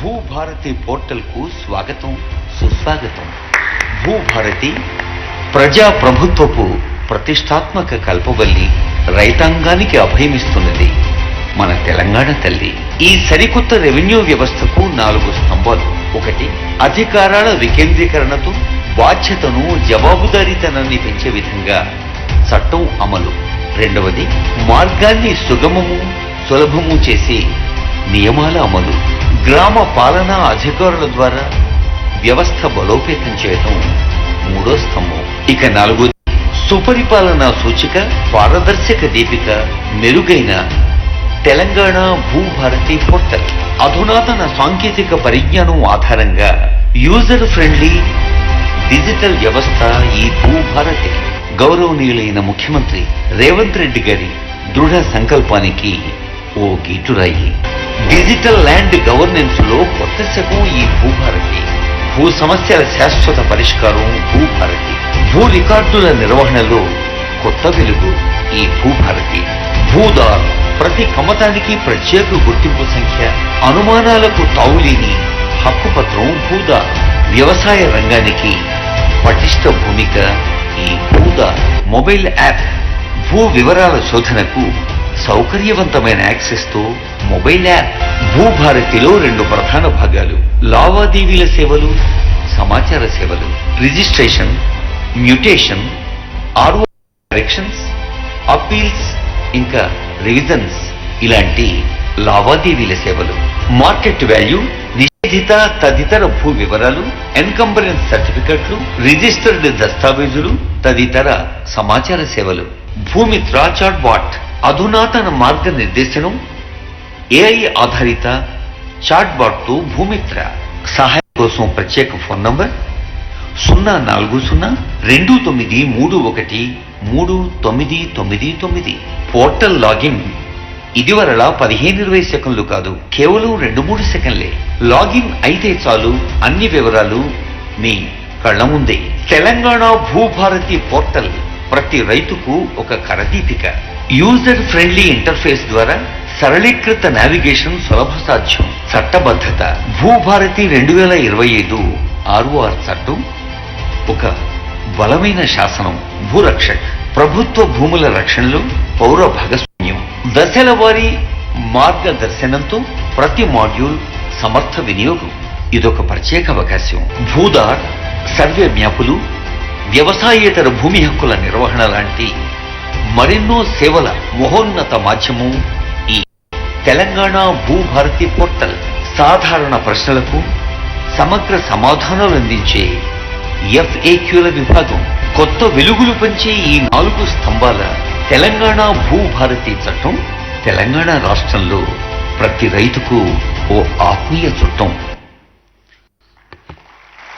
భూభారతి పోర్టల్కు స్వాగతం, సుస్వాగతం. భూభారతి ప్రజాప్రభుత్వపు ప్రతిష్టాత్మక కల్పవల్లి, రైతాంగానికి అభయమిస్తున్నది మన తెలంగాణ తల్లి. ఈ సరికొత్త రెవెన్యూ వ్యవస్థకు 4 స్తంభాలు. 1, అధికారాల వికేంద్రీకరణతో బాధ్యతను, జవాబుదారీతనాన్ని పెంచే విధంగా చట్టం అమలు. 2, మార్గాన్ని సుగమము, సులభము చేసి నియమాల అమలు. గ్రామ పాలనా అధికారుల ద్వారా వ్యవస్థ బలోపేతం చేయటం 3వ స్తంభం. ఇక 4, సుపరిపాలనా సూచిక, పారదర్శక దీపిక, మెరుగైన తెలంగాణ భూభారతి పోర్టల్. అధునాతన సాంకేతిక పరిజ్ఞానం ఆధారంగా యూజర్ ఫ్రెండ్లీ డిజిటల్ వ్యవస్థ ఈ భూభారతి. గౌరవనీయులైన ముఖ్యమంత్రి రేవంత్ రెడ్డి గారి దృఢ సంకల్పానికి ఓ గీటురాయి. డిజిటల్ ల్యాండ్ గవర్నెన్స్ లో కొత్త శకం ఈ భూభారతి. భూ సమస్యల శాశ్వత పరిష్కారం భూభారతి. భూ రికార్డుల నిర్వహణలో కొత్త వెలుగు ఈ భూభారతి. భూదార్ ప్రతి కమతానికి ప్రత్యేక గుర్తింపు సంఖ్య, అనుమానాలకు తావులేని హక్కుపత్రం భూదార్. వ్యవసాయ రంగానికి పటిష్ట భూమిక ఈ భూదార్. మొబైల్ యాప్ భూ వివరాల శోధనకు సౌకర్యవంతమైన యాక్సెస్ తో మొబైల్ యాప్. భూభారతిలో 2 ప్రధాన భాగాలు: లావాదేవీల సేవలు, సమాచార సేవలు. Registration, mutation, RO corrections, appeals, ఇంకా రివిజన్స్ ఇలాంటి లావాదేవీల సేవలు. మార్కెట్ వాల్యూ, నిషేధిత తదితర భూ వివరాలు, ఎన్కంబరెన్స్ సర్టిఫికెట్లు, రిజిస్టర్డ్ దస్తావేజులు తదితర సమాచార సేవలు. భూమిత్ర చాట్ బాట్ అధునాతన మార్గనిర్దేశనం, ఏఐ ఆధారిత చాట్ బాట్ తో భూమిత్ర. సహాయం కోసం ప్రత్యేక ఫోన్ నంబర్ 04931313999. పోర్టల్ లాగిన్ ఇదివరలా 15-20 సెకండ్లు కాదు, కేవలం 2-3 సెకండ్లే. లాగిన్ అయితే చాలు, అన్ని వివరాలు మీ కళ్ల ముందే. తెలంగాణ భూభారతి పోర్టల్ ప్రతి రైతుకు ఒక కరదీపిక. యూజర్ ఫ్రెండ్లీ ఇంటర్ఫేస్ ద్వారా సరళీకృత నావిగేషన్ సులభ సాధ్యం. చట్టబద్ధత. భూభారతి 2025 ROR చట్టం ఒక బలమైన శాసనం. భూరక్షక్ ప్రభుత్వ భూముల రక్షణలో పౌర భాగస్వామ్యం. దశల వారీ మార్గదర్శనంతో ప్రతి మాడ్యూల్ సమర్థ వినియోగం. ఇదొక ప్రత్యేక అవకాశం. భూదార్ సర్వే మ్యాపులు, వ్యవసాయేతర భూమి హక్కుల నిర్వహణ లాంటి మరెన్నో సేవల మహోన్నత మాధ్యమం ఈ తెలంగాణ భూభారతి పోర్టల్. సాధారణ ప్రశ్నలకు సమగ్ర సమాధానాలు అందించే FAQల విభాగం. కొత్త వెలుగులు పంచే ఈ 4 స్తంభాల తెలంగాణ భూభారతి చట్టం తెలంగాణ రాష్ట్రంలో ప్రతి రైతుకు ఓ ఆత్మీయ చుట్టం.